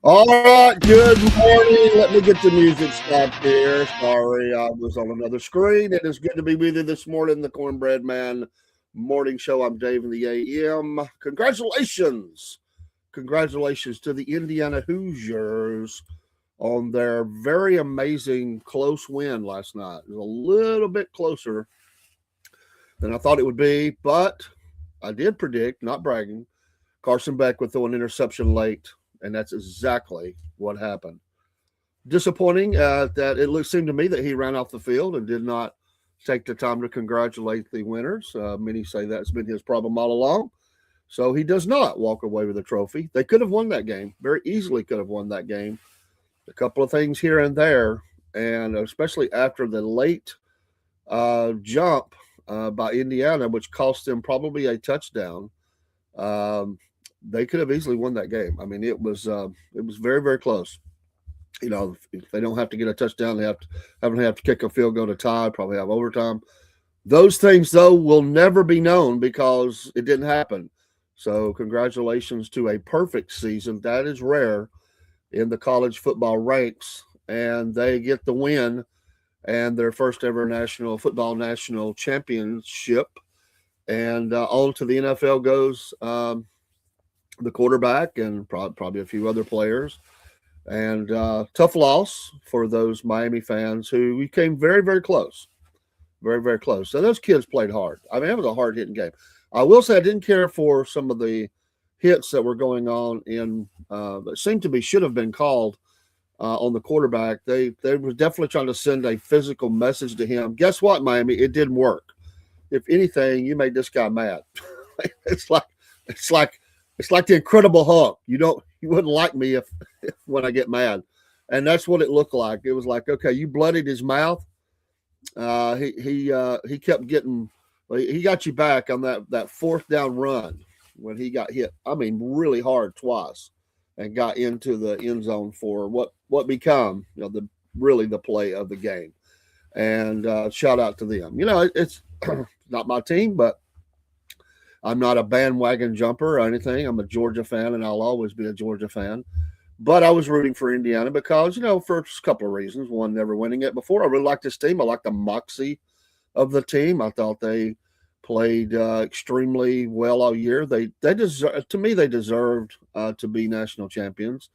All right, good morning. Let me get the music stopped here. Sorry, I was on another screen. It is good to be with you this morning, the Cornbread Man morning show. I'm Dave in the AM. Congratulations. Congratulations to the Indiana Hoosiers on their very amazing close win last night. It was a little bit closer than I thought it would be, but I did predict, not bragging, Carson Beck would throw an interception late, and that's exactly what happened. Disappointing that it seemed to me that he ran off the field and did not take the time to congratulate the winners. Many say that's been his problem all along. So he does not walk away with a trophy. They could have won that game, very easily could have won that game. A couple of things here and there, and especially after the late jump by Indiana, which cost them probably a touchdown. They could have easily won that game. I mean, it was very, very close. You know, if they don't have to get a touchdown, they have to kick a field goal to tie, probably have overtime. Those things, though, will never be known because it didn't happen. So, congratulations to a perfect season. That is rare in the college football ranks, and they get the win and their first ever national championship. And on to the NFL goes the quarterback and probably a few other players. And tough loss for those Miami fans who we came very, very close. Very, very close. So those kids played hard. I mean, it was a hard hitting game. I will say I didn't care for some of the hits that were going on in that seemed to be should have been called on the quarterback. They were definitely trying to send a physical message to him. Guess what, Miami? It didn't work. If anything, you made this guy mad. it's like the Incredible Hulk. You wouldn't like me if when I get mad, and that's what it looked like. It was like, okay, you bloodied his mouth. He kept getting. He got you back on that fourth down run when he got hit. I mean, really hard twice, and got into the end zone for what become the play of the game. And shout out to them. It's not my team, but I'm not a bandwagon jumper or anything. I'm a Georgia fan, and I'll always be a Georgia fan. But I was rooting for Indiana because, for a couple of reasons. One, never winning it before. I really liked this team. I liked the moxie of the team. I thought they played extremely well all year. They deserve, to me, they deserved to be national champions.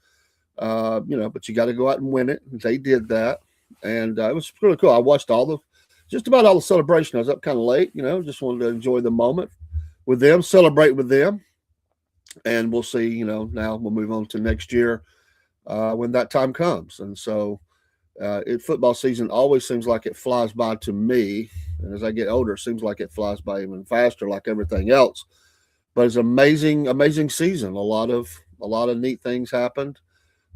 But you got to go out and win it. They did that, and it was really cool. I watched just about all the celebration. I was up kind of late, just wanted to enjoy the moment with them, celebrate with them, and we'll see. Now we'll move on to next year when that time comes. And so, football season always seems like it flies by to me, and as I get older, it seems like it flies by even faster, like everything else. But it's amazing, amazing season. A lot of neat things happened.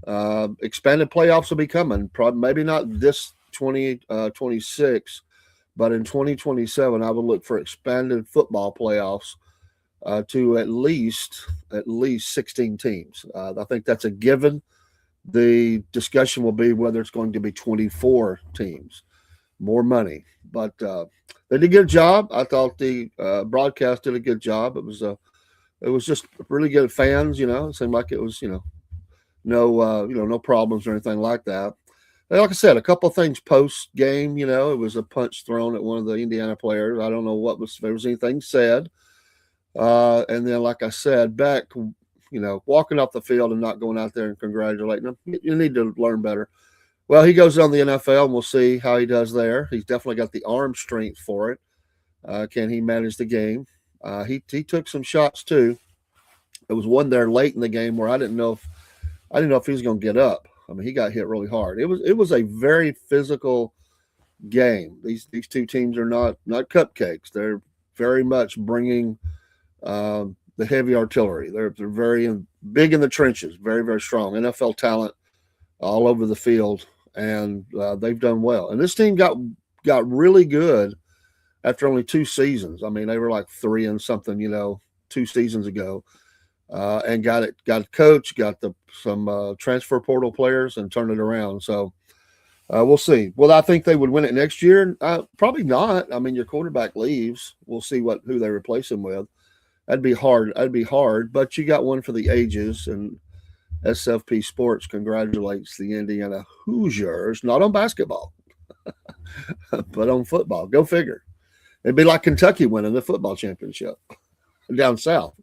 Expanded playoffs will be coming. Probably maybe not this 2026, but in 2027, I would look for expanded football playoffs to at least 16 teams. I think that's a given. The discussion will be whether it's going to be 24 teams, more money. But they did a good job. I thought the broadcast did a good job. It was just really good fans. It seemed like it was no problems or anything like that. And like I said, a couple of things post game. It was a punch thrown at one of the Indiana players. I don't know if there was anything said. And then, like I said, Beck, walking off the field and not going out there and congratulating him, you need to learn better. Well, he goes on the NFL, and we'll see how he does there. He's definitely got the arm strength for it. Can he manage the game? He took some shots too. There was one there late in the game where I didn't know if he was going to get up. I mean, he got hit really hard. It was a very physical game. These two teams are not cupcakes. They're very much bringing the heavy artillery. They're very big in the trenches, very, very strong. NFL talent all over the field, and they've done well. And this team got really good after only 2 seasons. I mean, they were like 3 and something, 2 seasons ago, and got coach, got some transfer portal players, and turned it around. So we'll see. Well, I think they would win it next year. Probably not. I mean, your quarterback leaves. We'll see who they replace him with. That'd be hard. But you got one for the ages, and SFP Sports congratulates the Indiana Hoosiers, not on basketball, but on football. Go figure. It'd be like Kentucky winning the football championship down south.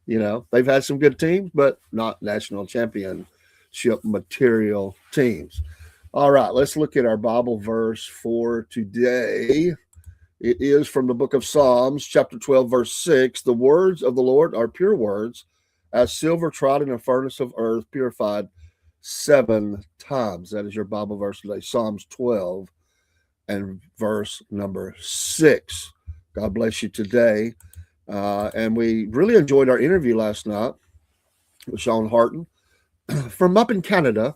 They've had some good teams, but not national championship material teams. All right, let's look at our Bible verse for today. It is from the book of Psalms, chapter 12, verse 6. The words of the Lord are pure words, as silver tried in a furnace of earth, purified 7 times. That is your Bible verse today, Psalms 12 and verse number 6. God bless you today. And we really enjoyed our interview last night with Sean Harton from up in Canada.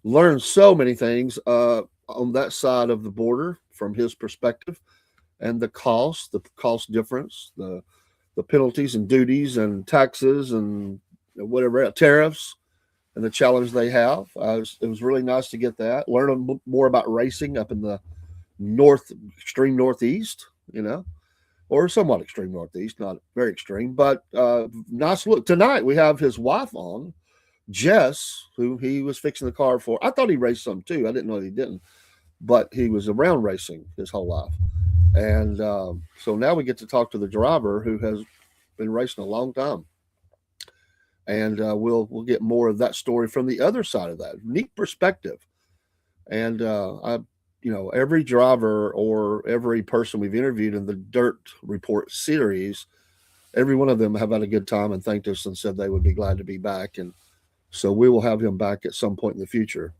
Learned so many things on that side of the border from his perspective, and the cost difference, the penalties and duties and taxes and whatever, tariffs, and the challenge they have. It was really nice to get that. Learn more about racing up in the extreme northeast, or somewhat extreme northeast, not very extreme, but nice look. Tonight we have his wife on, Jess, who he was fixing the car for. I thought he raced some too. I didn't know he didn't, but he was around racing his whole life. And so now we get to talk to the driver who has been racing a long time. And we'll get more of that story from the other side of that. Neat perspective. And every driver or every person we've interviewed in the Dirt Report series, every one of them have had a good time and thanked us and said they would be glad to be back. And so we will have him back at some point in the future.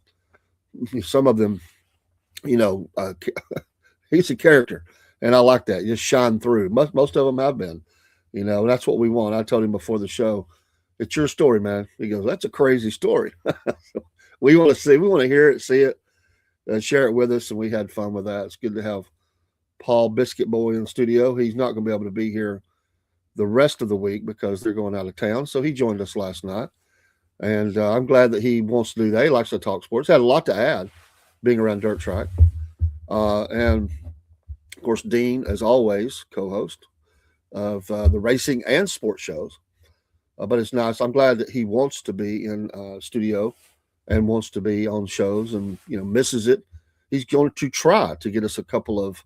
Some of them, he's a character, and I like that. Just shine through. Most of them have been, and that's what we want. I told him before the show, it's your story, man. He goes, that's a crazy story. We want to hear it, see it, share it with us, and we had fun with that. It's good to have Paul Biscuit Boy in the studio. He's not going to be able to be here the rest of the week because they're going out of town, so he joined us last night, and I'm glad that he wants to do that. He likes to talk sports. Had a lot to add being around dirt track, and of course Dean, as always, co-host of the racing and sports shows. But it's nice. I'm glad that he wants to be in studio and wants to be on shows, and misses it. He's going to try to get us a couple of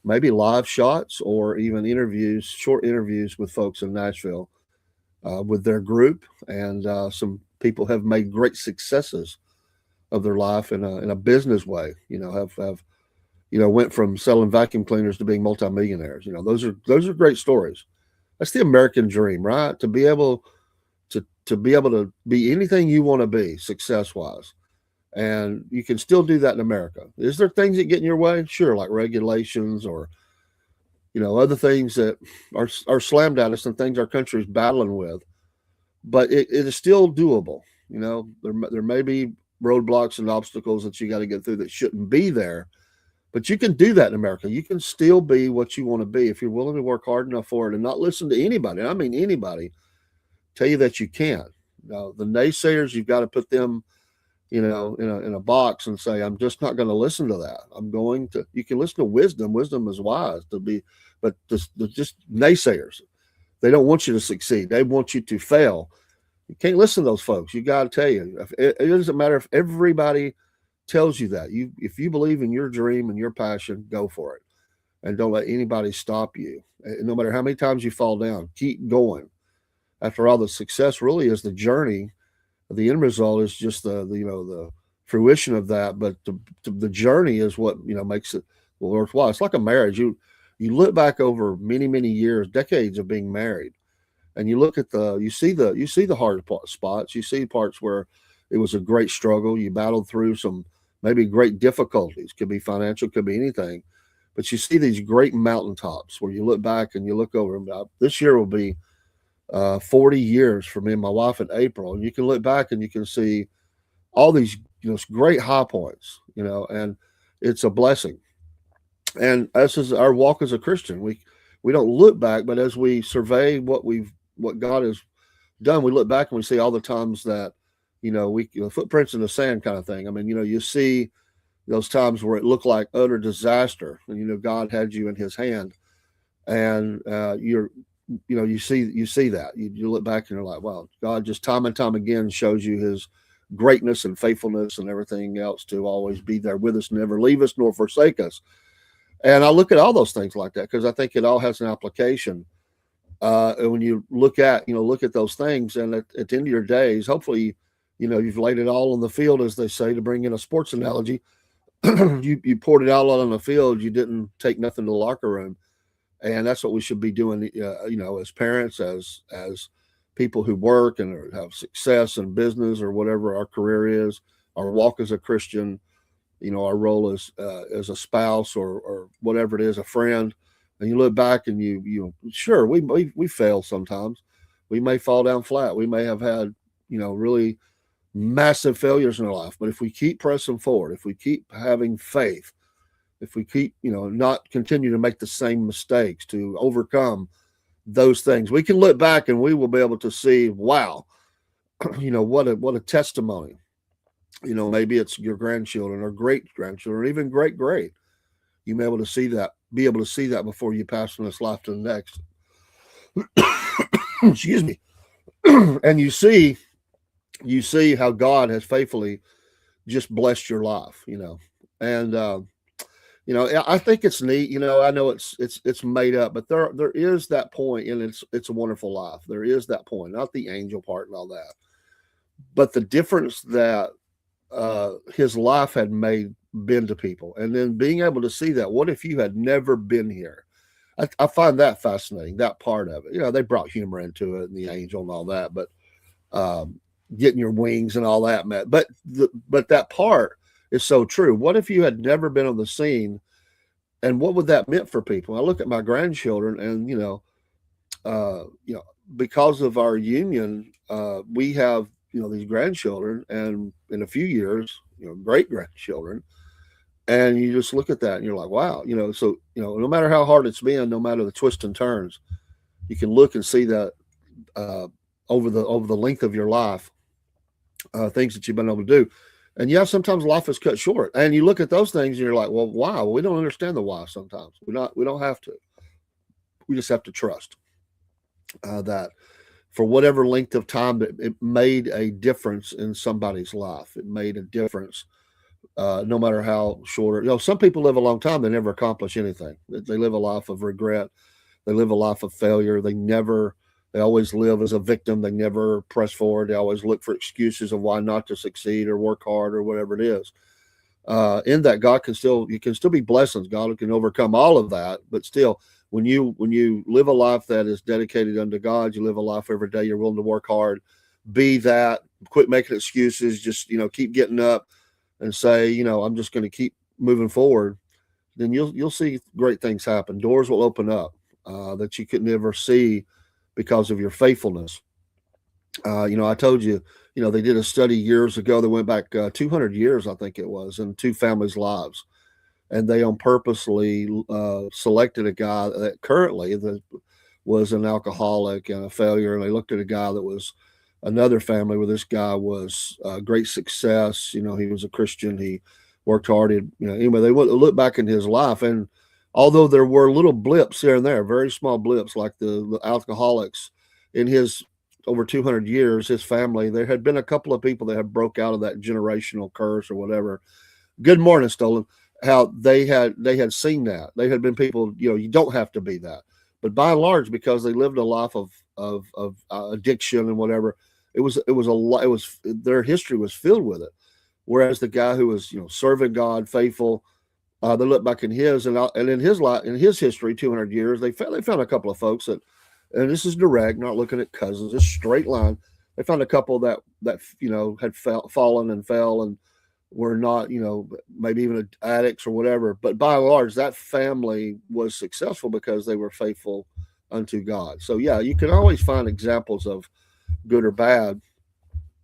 maybe live shots or even interviews, short interviews with folks in Nashville with their group. And some people have made great successes of their life in a business way. Have went from selling vacuum cleaners to being multimillionaires. Those are great stories. That's the American dream, right? To be able to be anything you want to be success wise. And you can still do that in America. Is there things that get in your way? Sure, like regulations or other things that are slammed at us and things our country is battling with. But it is still doable. There may be roadblocks and obstacles that you got to get through that shouldn't be there. But you can do that in America. You can still be what you want to be if you're willing to work hard enough for it and not listen to anybody. I mean, anybody tell you that you can't. Now, the naysayers, you've got to put them, in a box and say, I'm just not going to listen to that. You can listen to wisdom. Wisdom is wise but just naysayers. They don't want you to succeed. They want you to fail. You can't listen to those folks. You got to tell you, it doesn't matter if everybody tells you that. If you believe in your dream and your passion, go for it, and don't let anybody stop you. No matter how many times you fall down, keep going. After all, the success really is the journey. The end result is just the fruition of that. But the journey is what makes it worthwhile. It's like a marriage. You look back over many years, decades of being married, and you look at you see the hard spots. You see parts where it was a great struggle. You battled through some maybe great difficulties. Could be financial, could be anything. But you see these great mountaintops where you look back and you look over them. This year will be 40 years for me and my wife in April. And you can look back and you can see all these great high points, and it's a blessing. And as is our walk as a Christian, we don't look back, but as we survey what God has done, we look back and we see all the times that footprints in the sand kind of thing. I mean, you see those times where it looked like utter disaster, and God had you in His hand, and you see that you look back and you're like, wow, God just time and time again shows you His greatness and faithfulness and everything else to always be there with us, never leave us nor forsake us. And I look at all those things like that because I think it all has an application. And when you look at those things, and at the end of your days, hopefully, you've laid it all on the field, as they say, to bring in a sports analogy. You poured it all out on the field. You didn't take nothing to the locker room, and that's what we should be doing. As parents, as people who work and have success in business or whatever our career is, our walk as a Christian, our role as a spouse or whatever it is, a friend. And you look back and sure, we fail sometimes. We may fall down flat. We may have had really massive failures in our life. But if we keep pressing forward, if we keep having faith, if we keep not continue to make the same mistakes, to overcome those things, we can look back and we will be able to see, wow, what a testimony. Maybe it's your grandchildren or great grandchildren, or even great. You may be able to see that before you pass from this life to the next. Excuse me. And you see how God has faithfully just blessed your life, and I think it's neat. I know it's made up, but there is that point, and it's a wonderful life. There is that point, not the angel part and all that, but the difference that his life had been to people, and then being able to see that. What if you had never been here? I find that fascinating, that part of it. They brought humor into it and the angel and all that, but getting your wings and all that, Matt. But that part is so true. What if you had never been on the scene, and what would that meant for people? I look at my grandchildren, and because of our union, we have these grandchildren, and in a few years, great grandchildren. And you just look at that and you're like, wow, so, no matter how hard it's been, no matter the twists and turns, you can look and see that over the length of your life, things that you've been able to do. And yeah, sometimes life is cut short, and you look at those things and you're like, well, wow, we don't understand the why sometimes. We don't have to. We just have to trust that for whatever length of time, it made a difference in somebody's life. It made a difference. No matter how short, some people live a long time, they never accomplish anything. They live a life of regret. They live a life of failure. They always live as a victim. They never press forward. They always look for excuses of why not to succeed or work hard or whatever it is. In that, you can still be blessings. God can overcome all of that, but still, when you live a life that is dedicated unto God, you live a life every day. You're willing to work hard. Be that. Quit making excuses. Just keep getting up and say, I'm just going to keep moving forward. Then you'll see great things happen. Doors will open up that you could never see because of your faithfulness. I told you, they did a study years ago. They went back 200 years, I think it was, in two families' lives. And they on purposely selected a guy that currently was an alcoholic and a failure. And they looked at a guy that was another family where this guy was great success. He was a Christian. He worked hard. Anyway, they look back in his life, and although there were little blips here and there, very small blips, like the alcoholics in his over 200 years, his family, there had been a couple of people that had broke out of that generational curse or whatever. Good morning, Stolen. How they had seen that. They had been people, you don't have to be that. But by and large, because they lived a life of addiction and whatever, it was their history was filled with it. Whereas the guy who was serving God, faithful, they look back in his and in his life, in his history, 200 years, they found a couple of folks that, and this is direct, not looking at cousins, just straight line. They found a couple that had fallen and fell and were not, maybe even addicts or whatever. But by and large, that family was successful because they were faithful unto God. So yeah, you can always find examples of good or bad,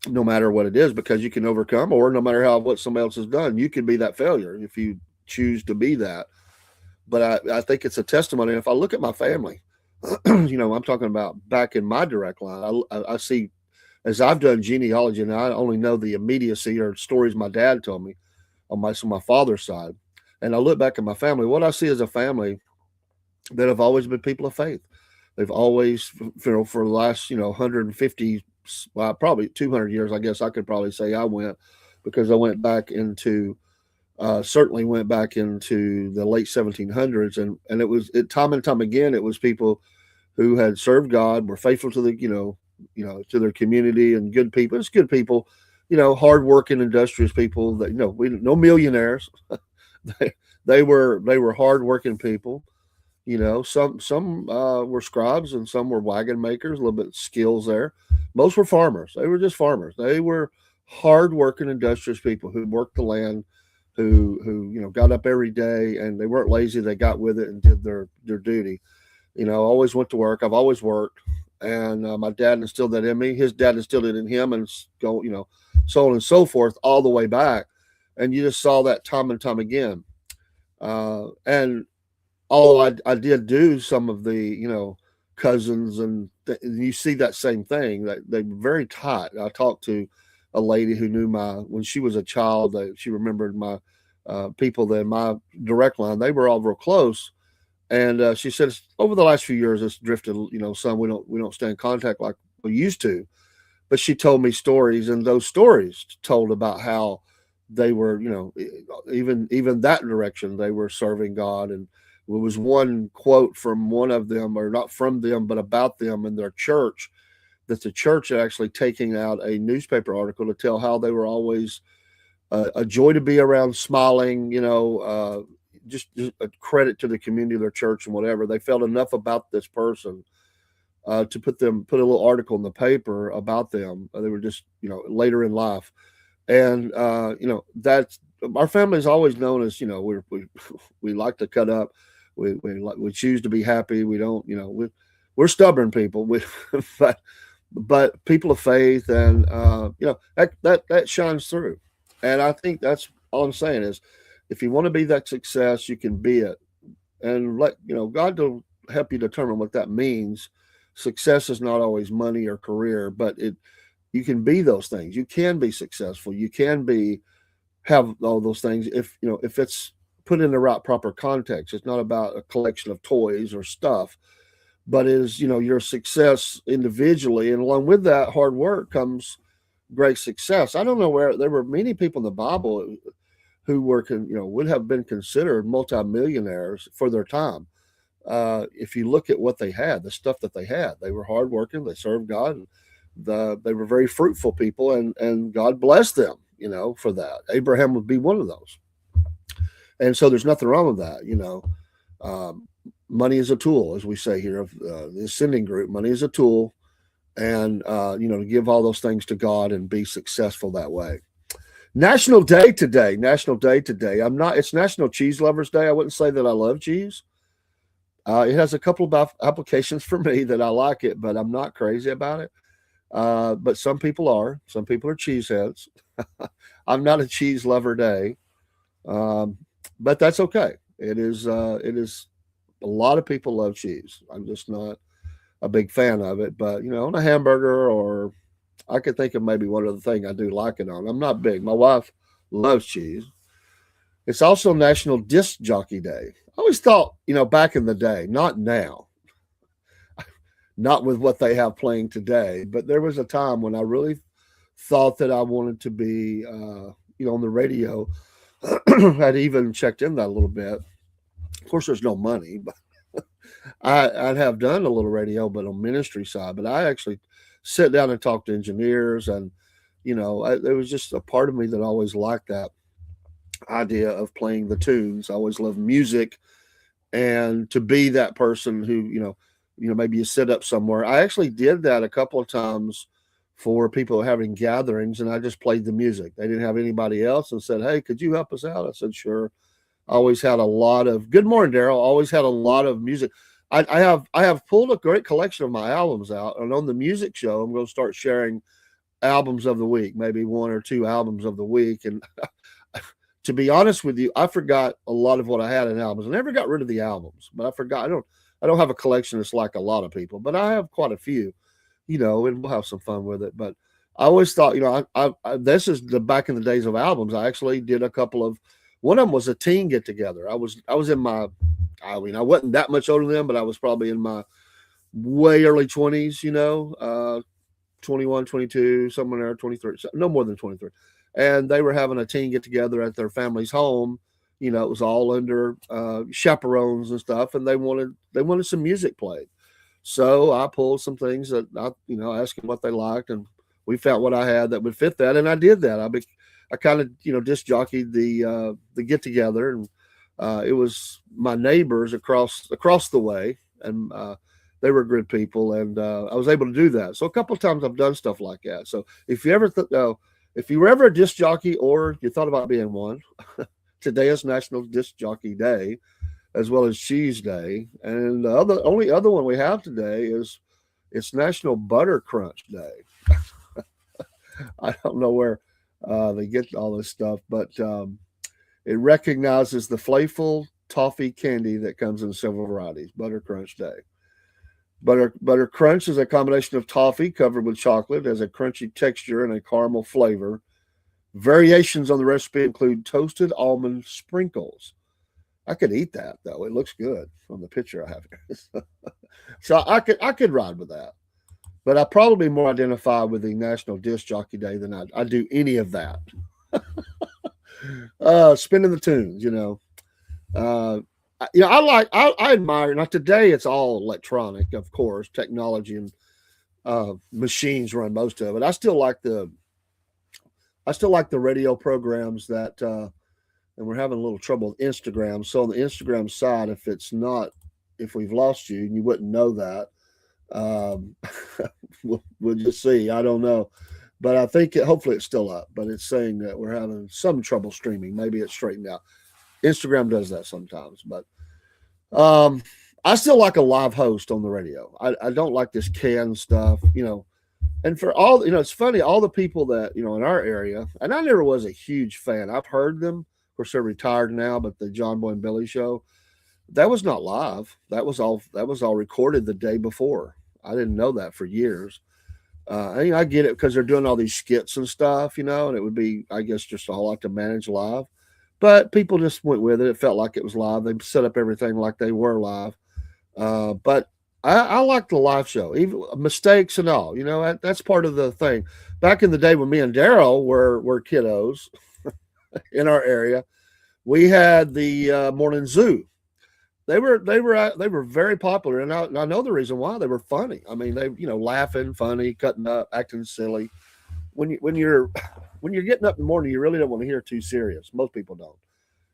no matter what it is, because you can overcome, or no matter what somebody else has done, you can be that failure if you choose to be that. But I think it's a testimony. And if I look at my family, I'm talking about back in my direct line, I see, as I've done genealogy, and I only know the immediacy or stories my dad told me on my father's side. And I look back at my family, what I see is a family that have always been people of faith. They've always, for the last 150, well, probably 200 years, I guess I could probably say I went, because I went back into certainly went back into the late 1700s, and it time and time again, it was people who had served God, were faithful to the to their community, and good people. It's good people, hardworking, industrious people that we no millionaires. they they were hardworking people. Some were scribes and some were wagon makers. A little bit of skills there. Most were farmers. They were just farmers. They were hardworking, industrious people who worked the land, who got up every day, and they weren't lazy. They got with it and did their duty. Always went to work. I've always worked, and my dad instilled that in me. His dad instilled it in him, and so on and so forth, all the way back. And you just saw that time and time again. And although I did do some of the cousins, and you see that same thing, that they were very tight. I talked to a lady who knew when she was a child, that she remembered my people that in my direct line. They were all real close. And she said over the last few years it's drifted, some we don't stay in contact like we used to. But she told me stories, and those stories told about how they were, even that direction, they were serving God. And there was one quote from one of them, or not from them, but about them in their church, that the church had actually taken out a newspaper article to tell how they were always a joy to be around, smiling, just a credit to the community of their church and whatever. They felt enough about this person to put a little article in the paper about them. They were just, later in life. And, that's, our family's always known as, we like to cut up. We choose to be happy. We don't, we're stubborn people. But people of faith, and, that shines through. And I think that's all I'm saying is, if you want to be that success, you can be it, and let God to help you determine what that means. Success is not always money or career, but you can be those things. You can be successful. You can have all those things if it's put in the right proper context. It's not about a collection of toys or stuff, but is your success individually, and along with that hard work comes great success. I don't know where there were many people in the Bible who were would have been considered multimillionaires for their time. If you look at what they had, the stuff that they were hardworking. They served God. And they were very fruitful people, and God blessed them, for that. Abraham would be one of those. And so there's nothing wrong with that. Money is a tool, as we say here of the Ascending Group. Money is a tool, and to give all those things to God and be successful that way. National Day today. It's National Cheese Lovers Day. I wouldn't say that I love cheese. It has a couple of applications for me that I like it, but I'm not crazy about it. But some people are. Some people are cheeseheads. I'm not a cheese lover day, but that's okay. It is. A lot of people love cheese. I'm just not a big fan of it. But on a hamburger, or I could think of maybe one other thing I do like it on. I'm not big. My wife loves cheese. It's also National Disc Jockey Day. I always thought, back in the day, not now, not with what they have playing today, but there was a time when I really thought that I wanted to be, on the radio. I'd even checked in that a little bit. Of course, there's no money, but I'd have done a little radio, but on ministry side. But I actually sit down and talk to engineers, and there was just a part of me that always liked that idea of playing the tunes. I always loved music, and to be that person who maybe you sit up somewhere. I actually did that a couple of times for people having gatherings, and I just played the music. They didn't have anybody else, and said, "Hey, could you help us out?" I said, "Sure." I always had a lot of good morning, Daryl. Always had a lot of music. I have pulled a great collection of my albums out, and on the music show, I'm going to start sharing albums of the week, maybe one or two albums of the week. And to be honest with you, I forgot a lot of what I had in albums. I never got rid of the albums, but I forgot. I don't have a collection that's like a lot of people, but I have quite a few, and we'll have some fun with it. But I always thought, this is the back in the days of albums. I actually did a couple of. One of them was a teen get together. I was in my, I wasn't that much older than them, but I was probably in my way early 20s, 21, 22, somewhere there, 23, no more than 23. And they were having a teen get together at their family's home. It was all under chaperones and stuff, and they wanted some music played. So I pulled some things that asked them what they liked, and we found what I had that would fit that, and I did that. I kind of disc jockeyed the get together, and it was my neighbors across the way, and they were good people, and I was able to do that. So a couple of times I've done stuff like that. So if you ever if you were ever a disc jockey or you thought about being one, today is National Disc Jockey Day, as well as Cheese Day, and the only other one we have today is it's National Butter Crunch Day. I don't know where they get all this stuff, but it recognizes the flavorful toffee candy that comes in several varieties. Butter Crunch Day. Butter Crunch is a combination of toffee covered with chocolate, has a crunchy texture and a caramel flavor. Variations on the recipe include toasted almond sprinkles. I could eat that though; it looks good from the picture I have here. So I could ride with that, but I probably more identify with the National Disc Jockey Day than I do any of that. Spinning the tunes, Uh, I admire. Now today it's all electronic, of course, technology and machines run most of it. I still like the radio programs that, and we're having a little trouble with Instagram. So on the Instagram side, if we've lost you, and you wouldn't know that, um, we'll just see. I don't know, but I think hopefully it's still up. But it's saying that we're having some trouble streaming. Maybe it's straightened out. Instagram does that sometimes, but um, I still like a live host on the radio. I don't like this canned stuff, And for all, it's funny, all the people that, in our area, and I never was a huge fan. I've heard them. Of course, they're retired now, but the John Boy and Billy show, that was not live. That was all recorded the day before. I didn't know that for years. I get it because they're doing all these skits and stuff, and it would be, I guess, just a whole lot to manage live. But people just went with it. It felt like it was live. They set up everything like they were live. But I like the live show, even mistakes and all. That's part of the thing. Back in the day when me and Daryl were kiddos in our area, we had the morning zoo. They were very popular, and I know the reason why. They were funny. I mean, they laughing, funny, cutting up, acting silly. When you're when you're getting up in the morning, you really don't want to hear too serious. Most people don't.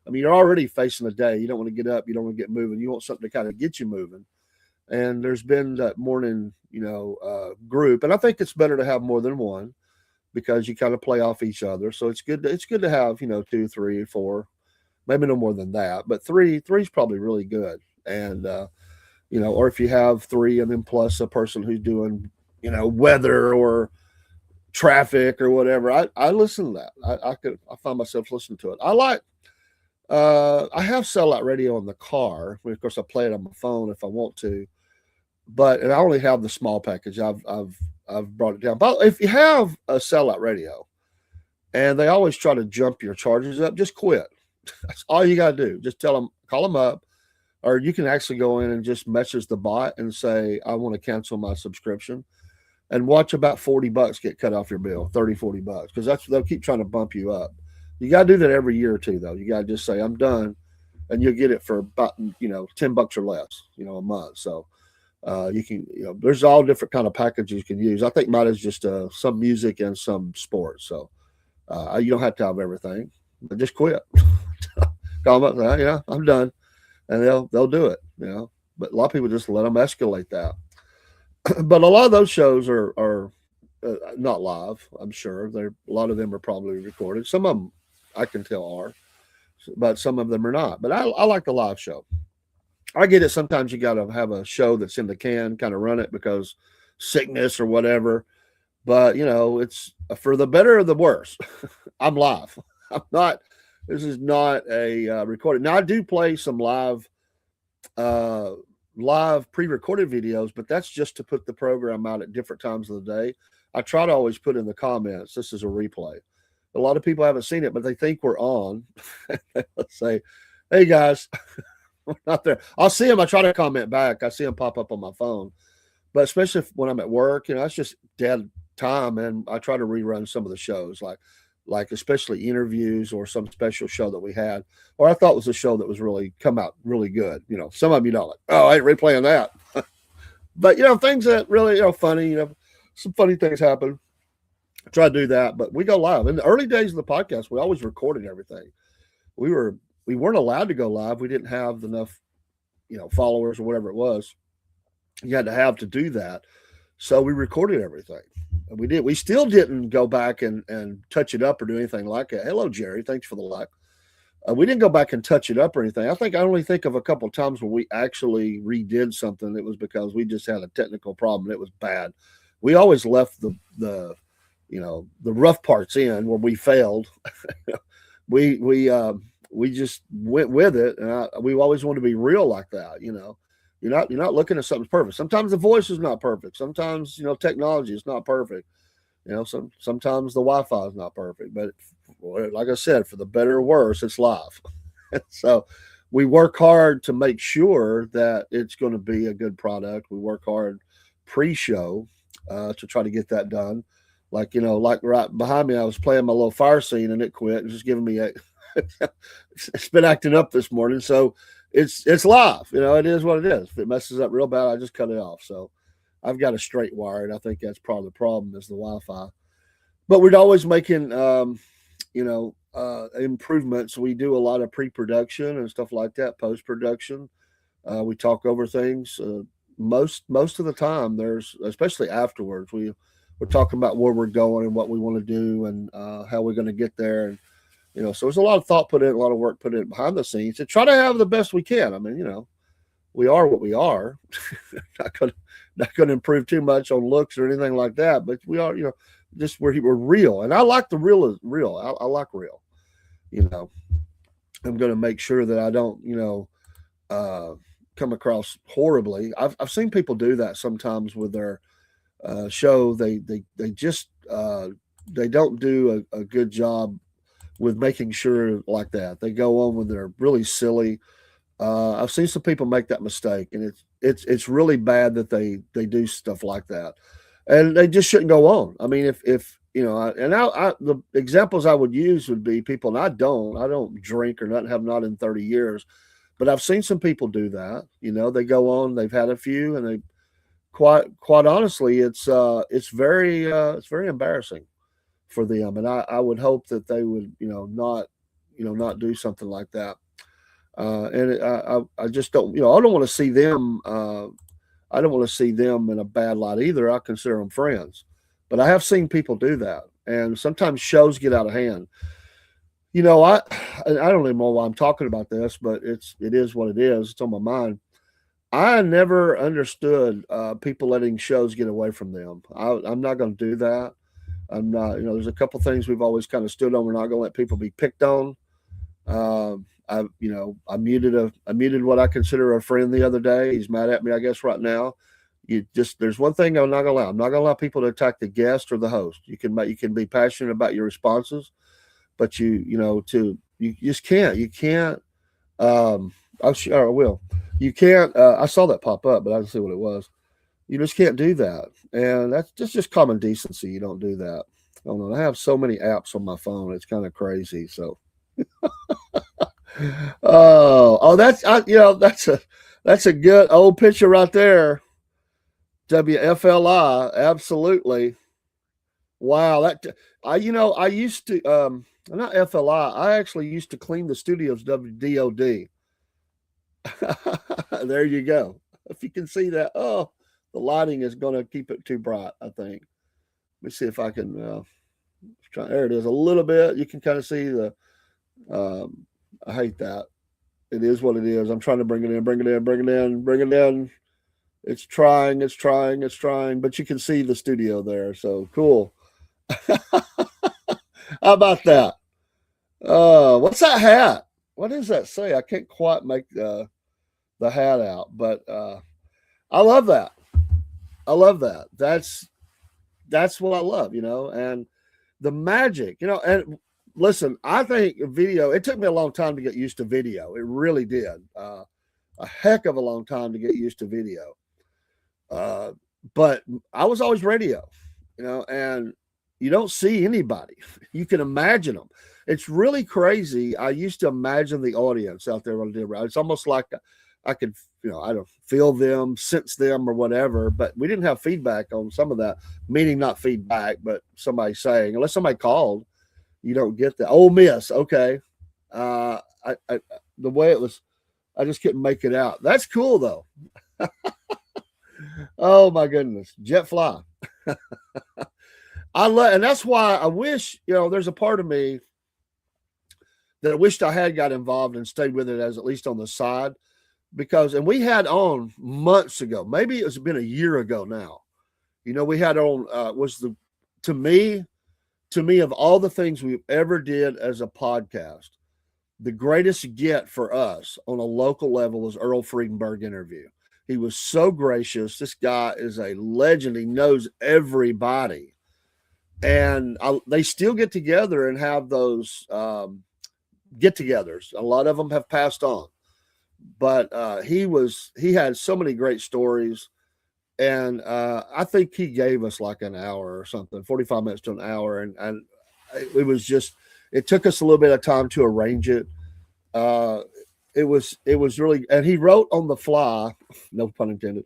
I mean, you're already facing a day. You don't want to get up. You don't want to get moving. You want something to kind of get you moving. And there's been that morning, group, and I think it's better to have more than one because you kind of play off each other. So it's good. It's good to have two, three, four, maybe no more than that, but three's probably really good. And or if you have three and then plus a person who's doing weather or traffic or whatever, I listen to that. I find myself listening to it. I have satellite radio in the car. Of course, I play it on my phone if I want to, and I only have the small package. I've brought it down. But if you have a satellite radio, and they always try to jump your charges up, just quit. That's all you got to do. Just call them up, or you can actually go in and just message the bot and say, I want to cancel my subscription, and watch about $40 get cut off your bill, $30, $40, because they'll keep trying to bump you up. You got to do that every year or two, though. You got to just say, I'm done, and you'll get it for about, $10 or less, a month. So you can, there's all different kind of packages you can use. I think mine is just some music and some sports. So you don't have to have everything, but just quit. Call them up, yeah, I'm done, and they'll do it, But a lot of people just let them escalate that. But a lot of those shows are not live. I'm sure a lot of them are probably recorded. Some of them I can tell are, but some of them are not. But I like the live show. I get it. Sometimes you got to have a show that's in the can, kind of run it because sickness or whatever. But it's for the better or the worse. I'm live. I'm not. This is not a recorded. Now I do play some live pre-recorded videos, but that's just to put the program out at different times of the day. I try to always put in the comments, this is a replay. A lot of people haven't seen it, but they think we're on. Let's say, hey guys, we're not there. I'll see them. I try to comment back. I see them pop up on my phone, but especially when I'm at work, it's just dead time, and I try to rerun some of the shows, like especially interviews or some special show that we had, or I thought was a show that was really come out really good. Some of them like, oh, I ain't replaying that, but things that really funny. Some funny things happen. I try to do that, but we go live. In the early days of the podcast, we always recorded everything. We weren't allowed to go live. We didn't have enough followers or whatever it was you had to have to do that. So we recorded everything. And we did. We still didn't go back and touch it up or do anything like it. Hello, Jerry. Thanks for the like. We didn't go back and touch it up or anything. I only think of a couple of times when we actually redid something. It was because we just had a technical problem. It was bad. We always left the rough parts in where we failed. We just went with it, and we always want to be real like that. You're not looking at something perfect. Sometimes the voice is not perfect. Sometimes technology is not perfect. Sometimes the Wi-Fi is not perfect. But like I said, for the better or worse, it's live. So we work hard to make sure that it's going to be a good product. We work hard pre-show to try to get that done. Like right behind me, I was playing my little fire scene and it quit. It's just giving me a. It's been acting up this morning, so it's live. It is what it is. If it messes up real bad, I just cut it off. So I've got a straight wire, and I think that's probably the problem is the Wi-Fi. But we're always making improvements. We do a lot of pre-production and stuff like that, post-production. We talk over things. Most of the time, especially afterwards, we're talking about where we're going and what we want to do and how we're going to get there. And so there's a lot of thought put in, a lot of work put in behind the scenes to try to have the best we can. I mean, we are what we are. not gonna improve too much on looks or anything like that, but we are, just we're real. And I like the real. I like real. I'm gonna make sure that I don't, come across horribly. I've seen people do that sometimes with their show. They just they don't do a good job with making sure like that. They go on when they're really silly. I've seen some people make that mistake, and it's really bad that they do stuff like that, and they just shouldn't go on. I mean, if the examples I would use would be people, and I don't drink or not have not in 30 years, but I've seen some people do that. They go on, they've had a few, and they quite honestly, it's very embarrassing for them, and I would hope that they would not do something like that. And I just don't I don't want to see them I don't want to see them in a bad light either. I consider them friends, but I have seen people do that, and sometimes shows get out of hand. I don't even know why I'm talking about this, but it is what it is. It's on my mind. I never understood people letting shows get away from them. I'm not going to do that. I'm not, there's a couple things we've always kind of stood on. We're not going to let people be picked on. I muted what I consider a friend the other day. He's mad at me, I guess, right now. There's one thing I'm not going to allow. I'm not going to allow people to attack the guest or the host. You can be passionate about your responses, but you just can't. You can't. I will. You can't. I saw that pop up, but I didn't see what it was. You just can't do that, and that's just common decency. You don't do that. I don't know. I have so many apps on my phone; it's kind of crazy. So, that's a good old picture right there. WFLI, absolutely. Wow, I used to not FLI. I actually used to clean the studios WDOD. There you go. If you can see that, the lighting is going to keep it too bright, I think. Let me see if I can try. There it is a little bit. You can kind of see the I hate that. It is what it is. I'm trying to bring it in. It's trying, but you can see the studio there. So cool. How about that? What's that hat? What does that say? I can't quite make the hat out, but I love that. I love that. That's what I love, and the magic, and listen, I think video, it took me a long time to get used to video. It really did. A heck of a long time to get used to video. but I was always radio, and you don't see anybody. You can imagine them. It's really crazy. I used to imagine the audience out there when I did. It's almost like I could, I don't feel them, sense them, or whatever. But we didn't have feedback on some of that. Meaning not feedback, but somebody saying, unless somebody called, you don't get that. Ole Miss, okay. The way it was, I just couldn't make it out. That's cool though. Oh my goodness, jet fly. I love, and that's why I wish, there's a part of me that I wished I had got involved and stayed with it as at least on the side, because, and we had on months ago, maybe it's been a year ago now. We had on was the to me of all the things we've ever did as a podcast, the greatest get for us on a local level was Earl Friedenberg interview. He was so gracious. This guy is a legend. He knows everybody. And they still get together and have those get-togethers. A lot of them have passed on. But he had so many great stories. And I think he gave us like an hour or something, 45 minutes to an hour. And it was just, it took us a little bit of time to arrange it. It was really, and he wrote on the fly, no pun intended.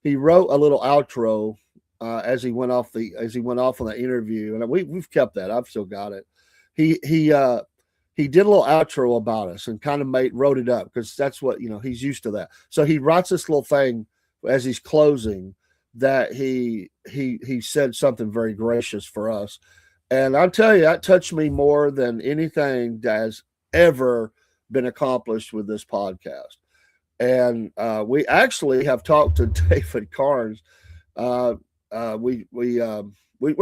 He wrote a little outro as he went off on the interview, and we've kept that. I've still got it. He did a little outro about us and kind of wrote it up because that's what he's used to that. So he writes this little thing as he's closing that he said something very gracious for us, and I'll tell you that touched me more than anything that has ever been accomplished with this podcast. And we actually have talked to David Carnes. We're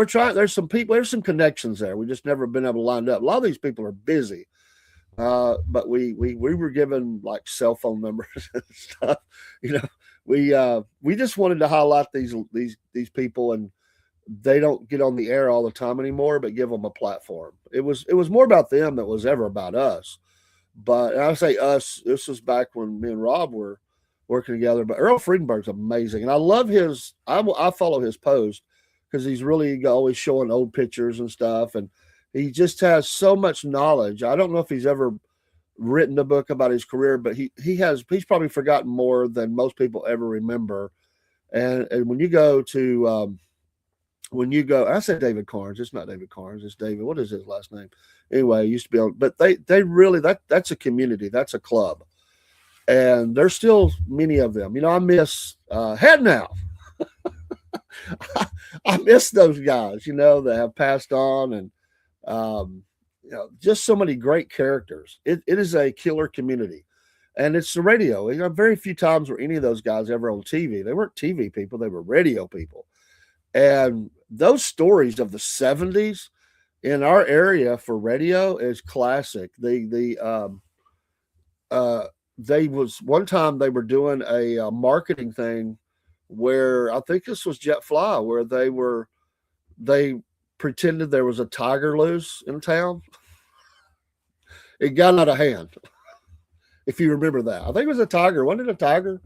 trying. There's some people. There's some connections there. We just never been able to line up. A lot of these people are busy, but we were given like cell phone numbers and stuff. We just wanted to highlight these people, and they don't get on the air all the time anymore, but give them a platform. It was more about them than it was ever about us. But I say us. This was back when me and Rob were working together. But Earl Friedenberg's amazing, and I love his. I follow his post because he's really always showing old pictures and stuff, and he just has so much knowledge. I don't know if he's ever written a book about his career, but he's probably forgotten more than most people ever remember. And when you go to I said David Carnes. It's not David Carnes. It's David. What is his last name? Anyway, he used to be on, but they really, that's a community. That's a club. And there's still many of them. I miss Head Now. I miss those guys, that have passed on, and just so many great characters. It is a killer community. And it's the radio. Very few times were any of those guys ever on TV. They weren't TV people, they were radio people. And those stories of the 70s in our area for radio is classic. They was one time they were doing a marketing thing where I think this was Jet Fly, where they pretended there was a tiger loose in town. It got out of hand. If you remember that, I think it was a tiger. Wasn't it a tiger?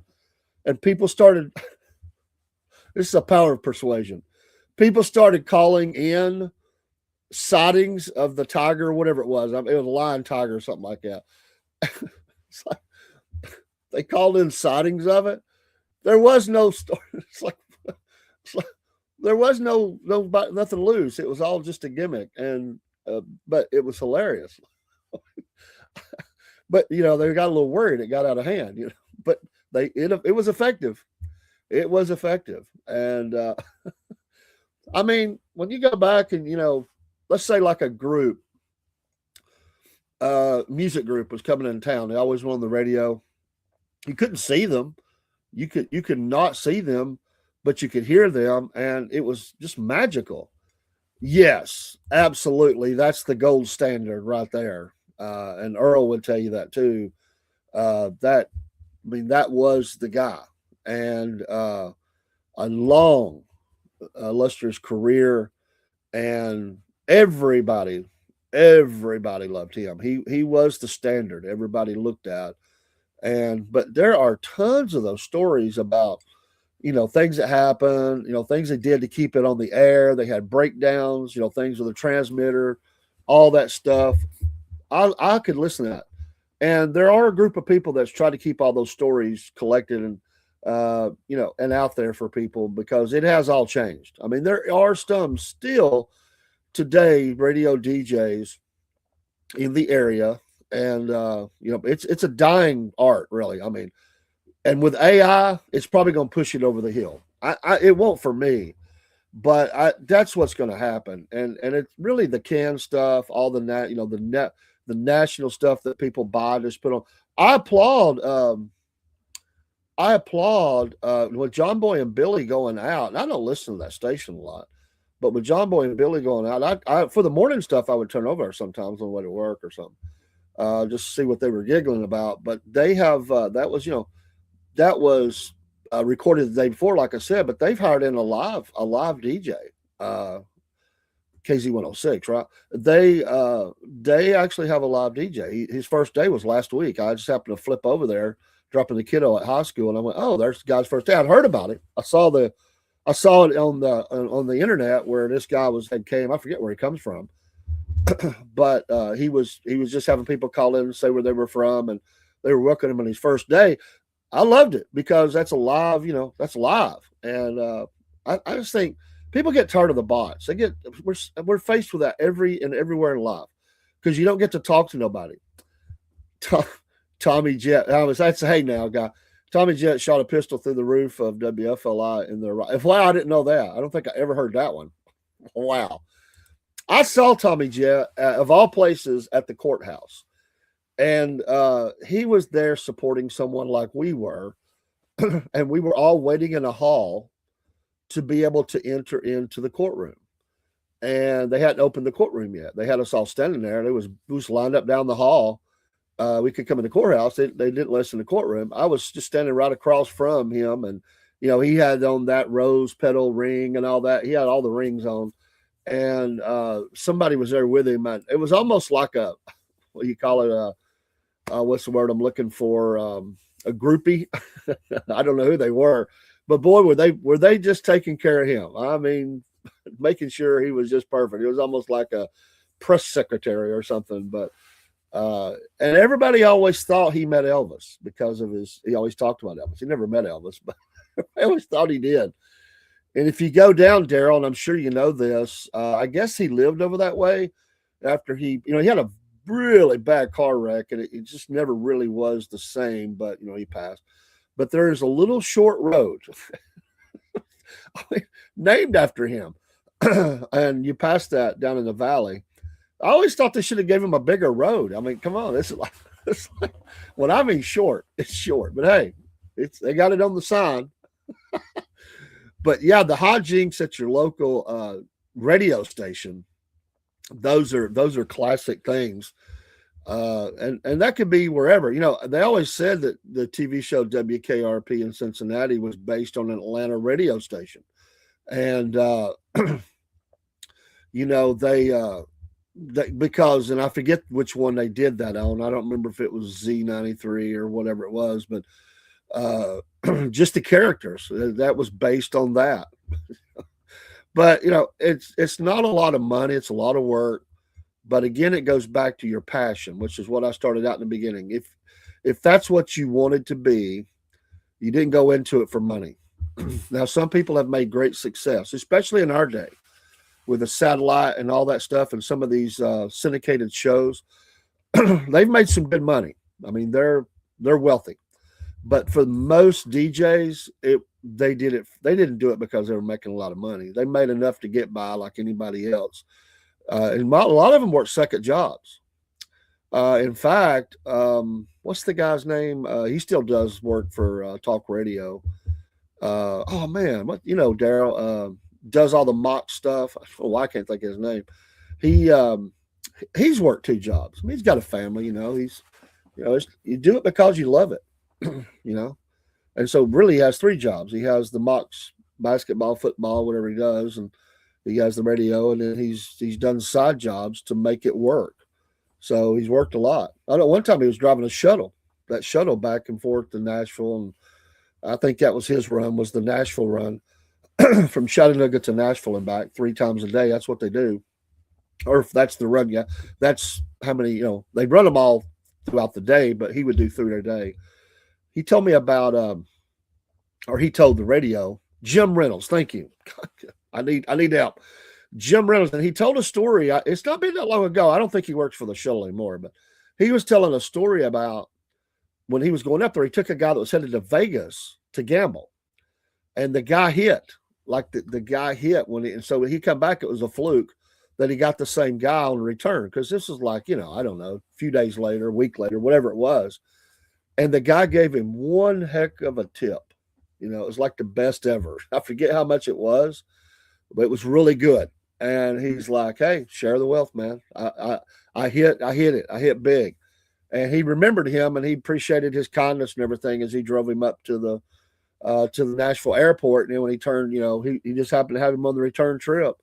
And people started. This is a power of persuasion. People started calling in sightings of the tiger, whatever it was. It was a lion tiger or something like that. It's like they called in sightings of it. There was no story. It's like there was nothing loose. It was all just a gimmick, and but it was hilarious. But they got a little worried. It got out of hand. But it was effective. It was effective, and I mean, when you go back and let's say like a group, music group was coming in town. They always were on the radio. You couldn't see them. You could not see them, but you could hear them, and it was just magical. Yes, absolutely. That's the gold standard right there. And Earl would tell you that too. That was the guy, and a long, illustrious career, and everybody loved him. He was the standard everybody looked at. But there are tons of those stories about things that happened, things they did to keep it on the air. They had breakdowns, things with the transmitter, all that stuff. I could listen to that. And there are a group of people that's trying to keep all those stories collected and and out there for people because it has all changed. I mean, there are some still today radio DJs in the area, and it's a dying art, really. I mean, and with AI, it's probably going to push it over the hill. It won't for me, but that's what's going to happen. And it's really the canned stuff, all the the national stuff that people buy just put on. I applaud. I applaud with John Boy and Billy going out. And I don't listen to that station a lot, but with John Boy and Billy going out, I for the morning stuff I would turn over sometimes on the way to work or something, just to see what they were giggling about. But they have that was recorded the day before, like I said. But they've hired in a live DJ, KZ 106, right? They actually have a live DJ. His first day was last week. I just happened to flip over there, dropping the kiddo at high school, and I went, "Oh, there's the guy's first day." I'd heard about it. I saw it on the internet where this guy had came. I forget where he comes from, but he was just having people call in and say where they were from, and they were welcoming him on his first day. I loved it because that's alive, that's live. And I just think people get tired of the bots. We're faced with that everywhere in life because you don't get to talk to nobody. Tommy Jet, that's a hey now guy. Tommy Jet shot a pistol through the roof of WFLI in the right. Wow, I didn't know that. I don't think I ever heard that one. Wow. I saw Tommy Jet, of all places, at the courthouse. And he was there supporting someone like we were. And we were all waiting in a hall to be able to enter into the courtroom. And they hadn't opened the courtroom yet. They had us all standing there. And it was lined up down the hall. We could come in the courthouse. They didn't let us in the courtroom. I was just standing right across from him. And, he had on that rose petal ring and all that. He had all the rings on. And somebody was there with him. And it was almost like what do you call it? What's the word I'm looking for? A groupie. I don't know who they were, but boy, were they just taking care of him. I mean, making sure he was just perfect. It was almost like a press secretary or something. But and everybody always thought he met Elvis because of he always talked about Elvis. He never met Elvis, but I always thought he did. And if you go down, Daryl, and I'm sure you know this, I guess he lived over that way after he had a really bad car wreck, and it just never really was the same. But he passed. But there is a little short road named after him, and you pass that down in the valley. I always thought they should have gave him a bigger road. I mean, come on, this is like when I mean short, it's short. But hey, they got it on the sign. But yeah, the hijinks at your local radio station. Those are classic things, and that could be wherever. They always said that the TV show WKRP in Cincinnati was based on an Atlanta radio station, and they because, and I forget which one they did that on. I don't remember if it was Z93 or whatever it was, but just the characters that was based on that. But it's not a lot of money. It's a lot of work. But again, it goes back to your passion, which is what I started out in the beginning. If that's what you wanted to be, you didn't go into it for money. Now, some people have made great success, especially in our day, with the satellite and all that stuff, and some of these syndicated shows. They've made some good money. I mean, they're wealthy. But for most DJs, they didn't do it because they were making a lot of money. They made enough to get by like anybody else. And a lot of them worked second jobs. In fact, what's the guy's name? He still does work for talk radio. Oh man, Daryl does all the mock stuff. Oh, I can't think of his name. He's worked two jobs. I mean, he's got a family. You do it because you love it. And so really he has three jobs. He has the mocks, basketball, football, whatever he does, and he has the radio, and then he's done side jobs to make it work. So he's worked a lot. I know one time he was driving that shuttle back and forth to Nashville, I think that was his run, was the Nashville run from Chattanooga to Nashville and back 3 times a day. That's what they do. Or if that's the run, yeah, that's how many, they run them all throughout the day, but he would do 3 a day. He told me about, or he told the radio, Jim Reynolds, thank you. I need help. Jim Reynolds, and he told a story. It's not been that long ago. I don't think he works for the show anymore, but he was telling a story about when he was going up there. He took a guy that was headed to Vegas to gamble, and the guy hit. Like the guy hit and so when he come back, it was a fluke that he got the same guy on return, because this is like, I don't know, a few days later, a week later, whatever it was. And the guy gave him one heck of a tip. It was like the best ever. I forget how much it was, but it was really good. And he's like, "Hey, share the wealth, man. I hit it. I hit big." And he remembered him, and he appreciated his kindness and everything as he drove him up to the Nashville airport. And then when he turned, he just happened to have him on the return trip.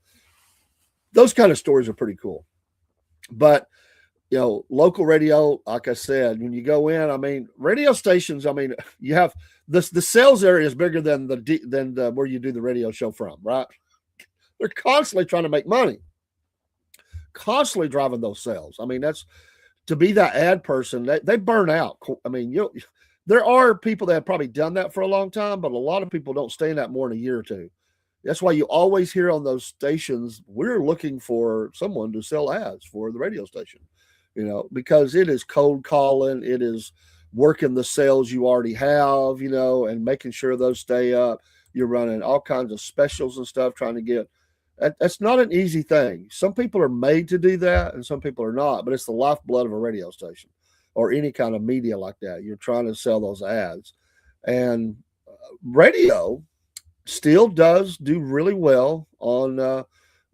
Those kind of stories are pretty cool. But local radio, like I said, when you go in, radio stations, you have the sales area is bigger than the where you do the radio show from, right? They're constantly trying to make money, constantly driving those sales. That's to be that ad person. They burn out. There are people that have probably done that for a long time, but a lot of people don't stay in that more than a year or two. That's why you always hear on those stations, we're looking for someone to sell ads for the radio station, because it is cold calling, it is working the sales you already have, and making sure those stay up. You're running all kinds of specials and stuff, trying to get. That's not an easy thing. Some people are made to do that, and some people are not. But it's the lifeblood of a radio station or any kind of media like that. You're trying to sell those ads, and radio still does do really well on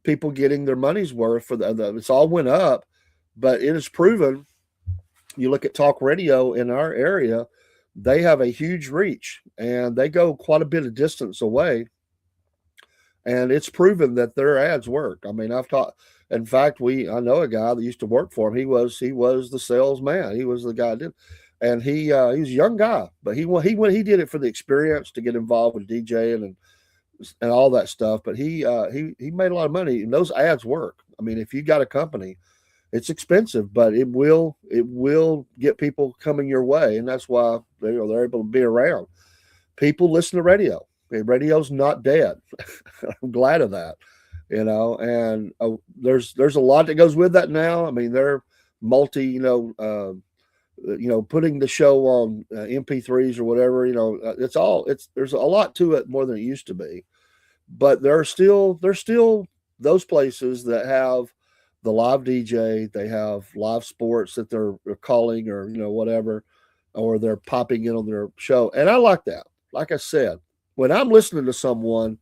people getting their money's worth for the. It's all went up, but it is proven. You look at talk radio in our area, they have a huge reach, and they go quite a bit of distance away. And it's proven that their ads work. I've taught. In fact, I know a guy that used to work for him. He was the salesman. He was the guy that did, and he was a young guy, but he did it for the experience, to get involved with DJing and all that stuff. But he made a lot of money, and those ads work. If you got a company, it's expensive, but it will get people coming your way, and that's why they're able to be around. People listen to radio. Radio's not dead. I'm glad of that, and there's a lot that goes with that now. They're multi, putting the show on MP3s or whatever, there's a lot to it more than it used to be, but there's still those places that have the live DJ, they have live sports that they're calling, or, whatever, or they're popping in on their show. And I like that. Like I said, when I'm listening to someone,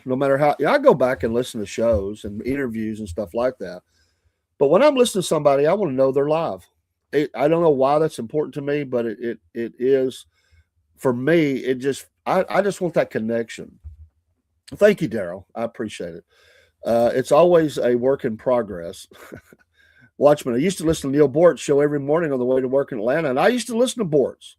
no matter how, I go back and listen to shows and interviews and stuff like that. But when I'm listening to somebody, I want to know they're live. I don't know why that's important to me, but it is for me. I just want that connection. Thank you, Daryl. I appreciate it. It's always a work in progress. Watchman, I used to listen to Neil Bort's show every morning on the way to work in Atlanta, and I used to listen to Bort's.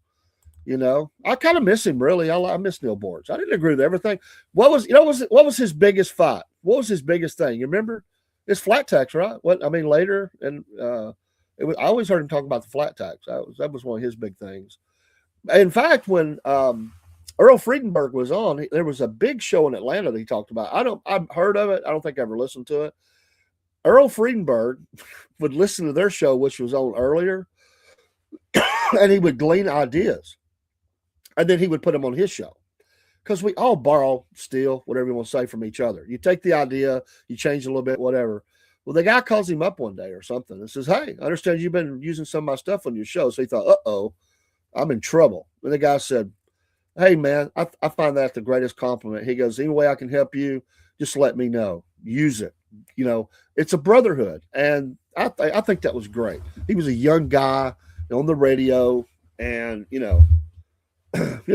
I kind of miss him, really. I miss Neil Bort's. I didn't agree with everything. What was his biggest fight? What was his biggest thing? You remember? It's flat tax, right? Later, and I always heard him talk about the flat tax. That was one of his big things. In fact, when Earl Friedenberg was on, there was a big show in Atlanta that he talked about. I've heard of it. I don't think I ever listened to it. Earl Friedenberg would listen to their show, which was on earlier, and he would glean ideas. And then he would put them on his show, because we all borrow, steal, whatever you want to say, from each other. You take the idea, you change a little bit, whatever. Well, the guy calls him up one day or something and says, "Hey, I understand you've been using some of my stuff on your show." So he thought, "Uh-oh, I'm in trouble." And the guy said, "Hey, man, I find that the greatest compliment." He goes, "Any way I can help you, just let me know. Use it. It's a brotherhood." And I think that was great. He was a young guy on the radio, and,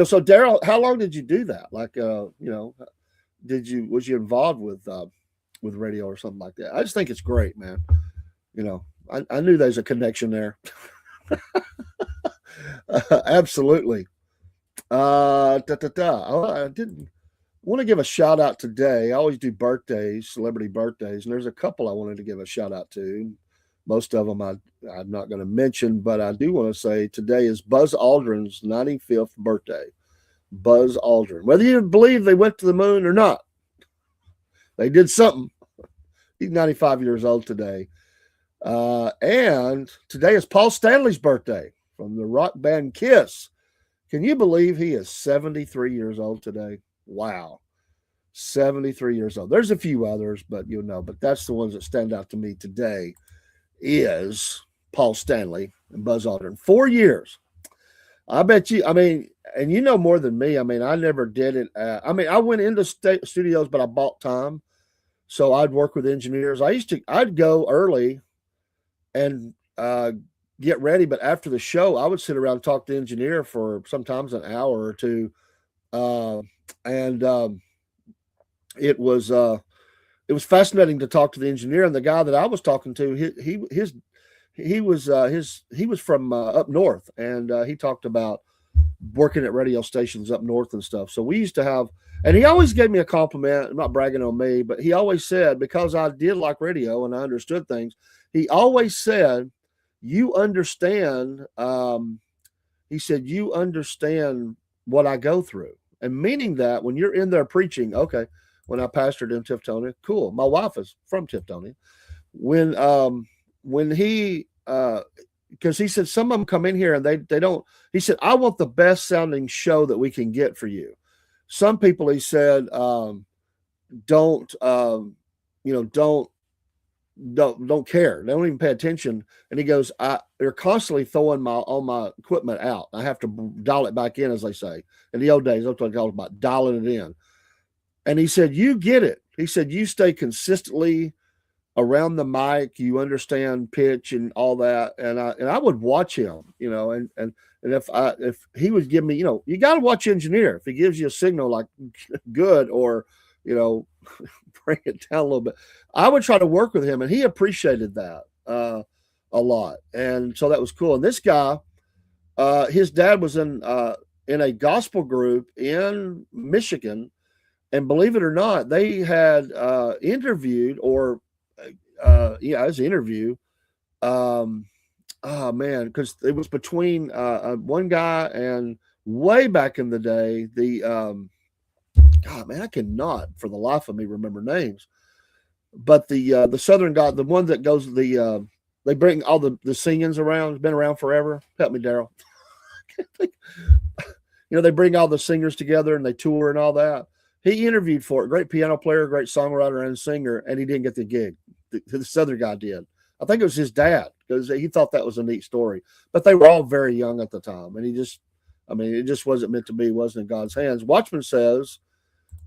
so Daryl, how long did you do that? Like, was you involved with radio or something like that? I just think it's great, man. I knew there's a connection there. Absolutely. Oh, I didn't want to give a shout out today. I always do birthdays, celebrity birthdays, and there's a couple I wanted to give a shout out to. Most of them I'm not going to mention, but I do want to say today is Buzz Aldrin's 95th birthday. Buzz Aldrin. Whether you believe they went to the moon or not, they did something. He's 95 years old today. And today is Paul Stanley's birthday from the rock band Kiss. Can you believe he is 73 years old today? Wow. 73 years old. There's a few others, but but that's the ones that stand out to me today is Paul Stanley and Buzz Aldrin. 4 years. I bet you, and you know more than me. I never did it. I went into studios, but I bought time. So I'd work with engineers. I'd go early and get ready, but after the show, I would sit around and talk to the engineer for sometimes an hour or two. And it was fascinating to talk to the engineer, and the guy that I was talking to, he was from up north, and he talked about working at radio stations up north and stuff. So we used to have, and he always gave me a compliment. I'm not bragging on me, but he always said, because I did like radio and I understood things, he always said, "You understand." He said, "You understand what I go through," and meaning that when you're in there preaching, okay. When I pastored in Tiftonia, cool. My wife is from Tiftonia. When he because he said some of them come in here and they don't. He said, "I want the best sounding show that we can get for you." Some people, he said, don't don't care. They don't even pay attention. And he goes, they're constantly throwing all my equipment out. I have to dial it back in, as they say. In the old days, that's what they called about dialing it in. And he said, "You get it." He said, "You stay consistently around the mic. You understand pitch and all that." And I would watch him, and if he would give me, you got to watch engineer. If he gives you a signal like good or, bring it down a little bit, I would try to work with him, and he appreciated that a lot. And so that was cool. And this guy, his dad was in a gospel group in Michigan. And believe it or not, they had interviewed, or it was an interview. Oh man, because it was between one guy and way back in the day, the God man, I cannot for the life of me remember names. But the Southern guy, the one that goes they bring all the singings around, it's been around forever. Help me, Daryl. They bring all the singers together and they tour and all that. He interviewed for it. Great piano player, great songwriter and singer, and he didn't get the gig. This other guy did. I think it was his dad, because he thought that was a neat story. But they were all very young at the time, and it just wasn't meant to be. Wasn't in God's hands. Watchman says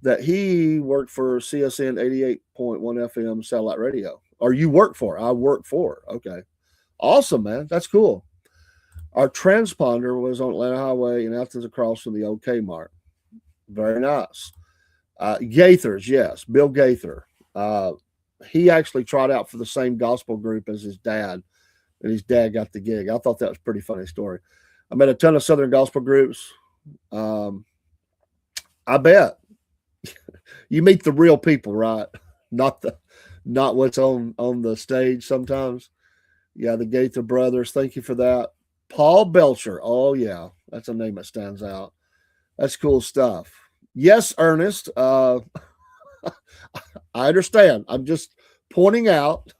that he worked for CSN 88.1 FM satellite radio. Or you work for? I work for. Okay, awesome, man. That's cool. Our transponder was on Atlanta Highway in Athens across from the old Kmart. Very nice. Gaithers, yes, Bill Gaither. He actually tried out for the same gospel group as his dad, and his dad got the gig. I thought that was a pretty funny story. I met a ton of Southern gospel groups. I bet you meet the real people, right? Not what's on the stage sometimes. Yeah, the Gaither brothers. Thank you for that. Paul Belcher. Oh yeah, that's a name that stands out. That's cool stuff. Yes, Ernest. I understand. I'm just pointing out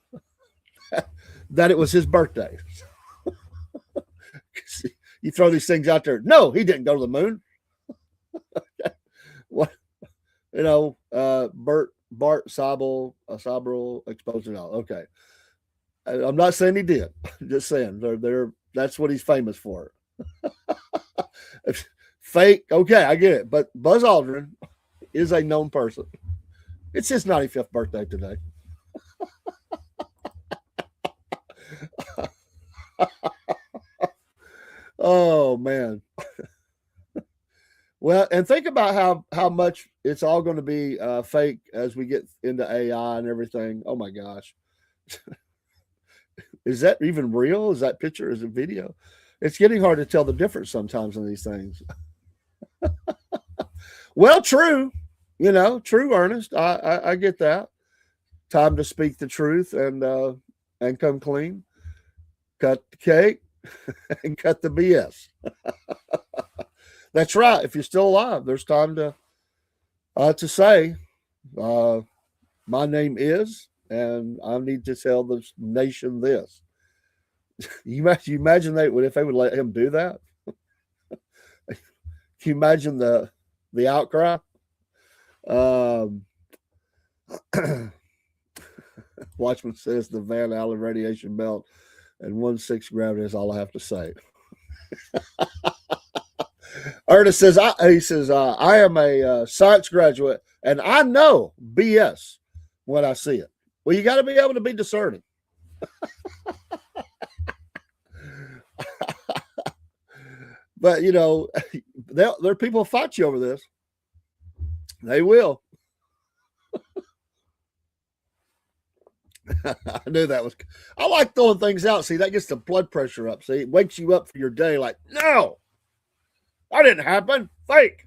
that it was his birthday. You throw these things out there. No, he didn't go to the moon. What? Bart Sabel exposed it all. Okay. I'm not saying he did. I'm just saying that's what he's famous for. Fake, okay, I get it. But Buzz Aldrin is a known person. It's his 95th birthday today. Oh man. Well, and think about how much it's all going to be fake as we get into AI and everything. Oh my gosh. Is that even real? Is that picture? Is it video? It's getting hard to tell the difference sometimes in these things. Well, true. True, Ernest. I get that. Time to speak the truth and come clean. Cut the cake and cut the BS. That's right. If you're still alive, there's time to say, uh, my name is, and I need to tell the nation this. You imagine if they would let him do that? Can you imagine the outcry? Um, Watchman says the Van Allen radiation belt and 1/6 gravity is all I have to say. Ernest says, I am a science graduate and I know BS when I see it. Well, you got to be able to be discerning. But, there are people who fight you over this. They will. I knew that was. I like throwing things out. See, that gets the blood pressure up. See, it wakes you up for your day. Like, no, that didn't happen. Fake.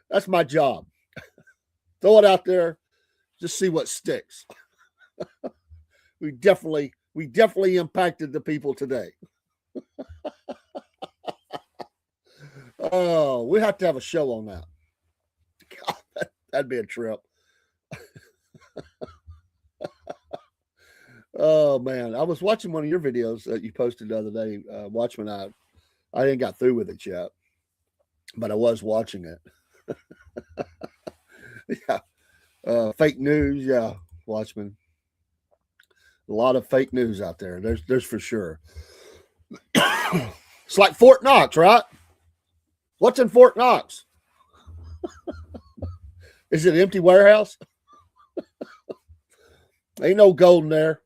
That's my job. Throw it out there. Just see what sticks. We definitely impacted the people today. Oh, we have to have a show on that. God, that'd be a trip. Oh man, I was watching one of your videos that you posted the other day, Watchman. I didn't got through with it yet, but I was watching it. Yeah, fake news. Yeah, Watchman. A lot of fake news out there. There's for sure. It's like Fort Knox, right? What's in Fort Knox? Is it an empty warehouse? Ain't no gold in there.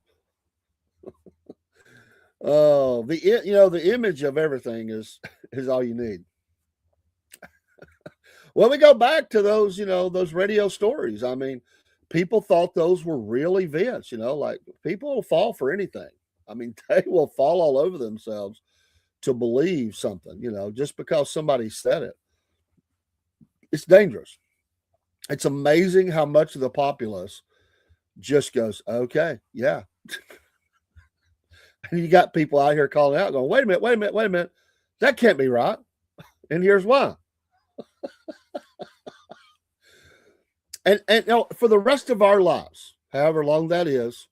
Oh, the image of everything is all you need. Well, we go back to those radio stories. I mean, people thought those were real events. Like people will fall for anything. I mean, they will fall all over themselves to believe something. Just because somebody said it. It's dangerous. It's amazing how much of the populace just goes, okay, yeah. And you got people out here calling out going, wait a minute. That can't be right. And here's why. and for the rest of our lives, however long that is,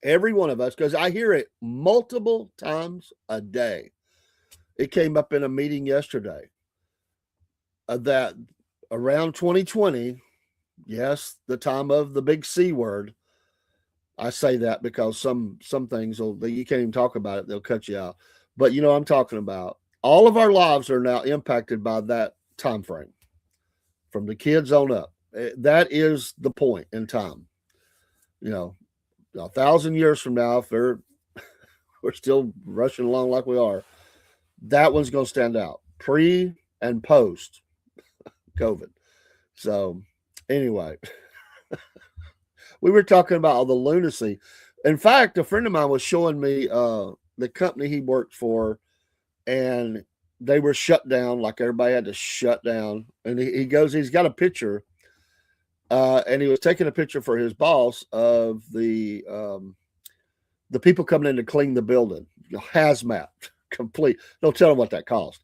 every one of us, because I hear it multiple times a day. It came up in a meeting yesterday that around 2020, yes, the time of the big C word. I say that because some things you can't even talk about it. They'll cut you out. But I'm talking about. All of our lives are now impacted by that time frame, from the kids on up. That is the point in time. 1,000 years from now, if we're still rushing along like we are, that one's going to stand out. Pre and post COVID. So anyway. We were talking about all the lunacy. In fact, a friend of mine was showing me the company he worked for, and they were shut down, like everybody had to shut down. And he's got a picture, and he was taking a picture for his boss of the people coming in to clean the building, hazmat, complete. Don't tell them what that cost.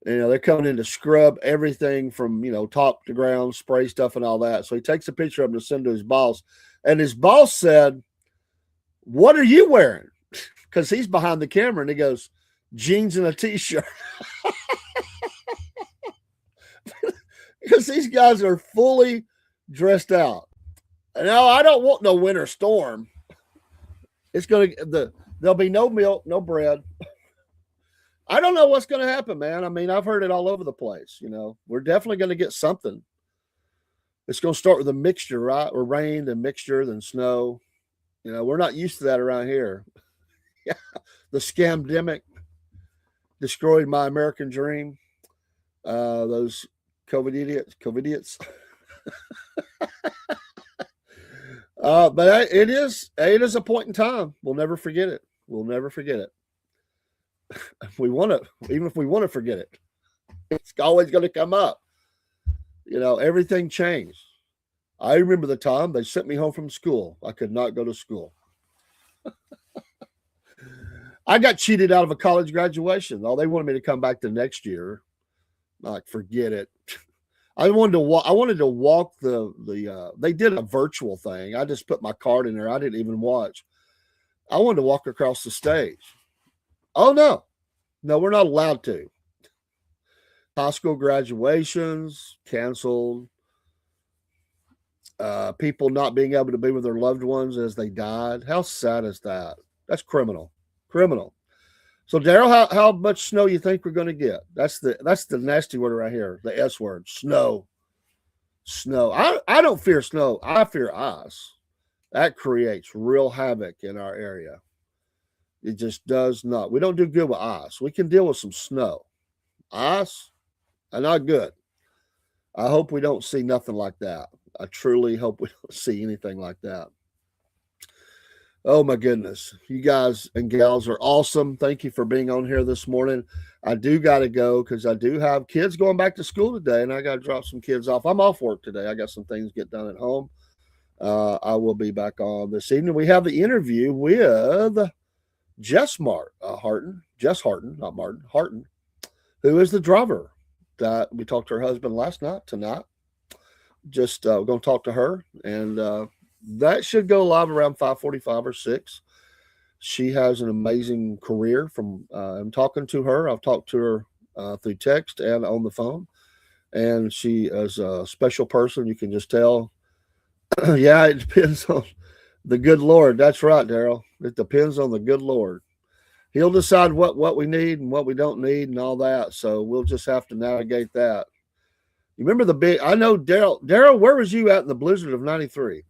They're coming in to scrub everything from, top to ground, spray stuff and all that. So he takes a picture of him to send to his boss. And his boss said, what are you wearing? Because he's behind the camera, and he goes, jeans and a t-shirt. Because these guys are fully dressed out. No, I don't want no winter storm. There'll be no milk, no bread. I don't know what's going to happen, man. I mean, I've heard it all over the place. We're definitely going to get something. It's going to start with a mixture, right? Or rain, then mixture, then snow. We're not used to that around here. Yeah, the scamdemic destroyed my American dream. Those COVID idiots. But it is a point in time. We'll never forget it. We'll never forget it. Even if we want to forget it. It's always going to come up. Everything changed. I remember the time they sent me home from school. I could not go to school. I got cheated out of a college graduation. Oh, they wanted me to come back the next year. Like, forget it. I wanted to walk. I wanted to walk the. They did a virtual thing. I just put my card in there. I didn't even watch. I wanted to walk across the stage. Oh no, we're not allowed to. High school graduations canceled. People not being able to be with their loved ones as they died. How sad is that? That's criminal. Criminal. So, Daryl, how much snow you think we're going to get? That's the nasty word right here. The S word. Snow. Snow. I don't fear snow. I fear ice. That creates real havoc in our area. It just does not. We don't do good with ice. We can deal with some snow. Ice, not good. I hope we don't see nothing like that. I truly hope we don't see anything like that. Oh my goodness. You guys and gals are awesome. Thank you for being on here this morning. I do got to go because I do have kids going back to school today and I got to drop some kids off. I'm off work today. I got some things to get done at home. I will be back on this evening. We have the interview with Jess Harton, not Martin, Harton, who is the driver that we talked to her husband tonight. Just we're going to talk to her, and that should go live around 5:45 or 6. She has an amazing career. I'm talking to her. I've talked to her through text and on the phone, and she is a special person. You can just tell. Yeah, it depends on the good Lord. That's right, Daryl. It depends on the good Lord. He'll decide what we need and what we don't need and all that. So we'll just have to navigate that. You remember I know Daryl, where was you at in the blizzard of 93?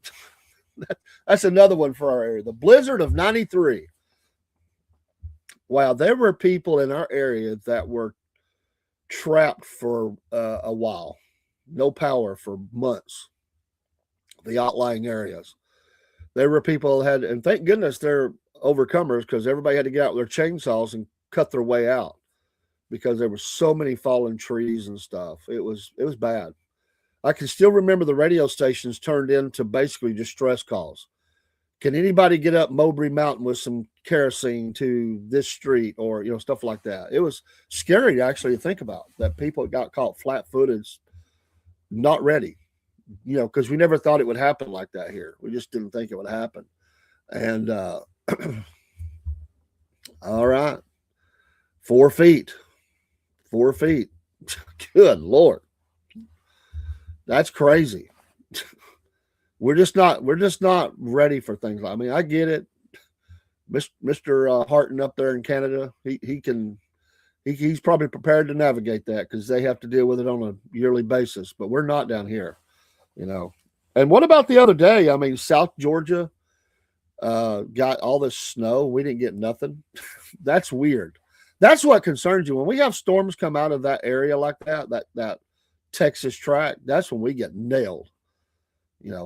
That's another one for our area. The blizzard of 93. Wow, there were people in our area that were trapped for a while. No power for months. The outlying areas. There were people that had, and thank goodness they're overcomers because everybody had to get out with their chainsaws and cut their way out because there were so many fallen trees and stuff. It was bad. I can still remember the radio stations turned into basically distress calls. Can anybody get up Mowbray Mountain with some kerosene to this street or stuff like that? It was scary actually to think about that people got caught flat-footed, not ready. Because we never thought it would happen like that here. We just didn't think it would happen. And all right, 4 feet. Good Lord, that's crazy. We're just not ready for things like. I mean, I get it. Mr. Harton up there in Canada, he's probably prepared to navigate that because they have to deal with it on a yearly basis. But we're not down here. And what about the other day? I mean, South Georgia got all this snow. We didn't get nothing. That's weird. That's what concerns you. When we have storms come out of that area like that Texas track, that's when we get nailed.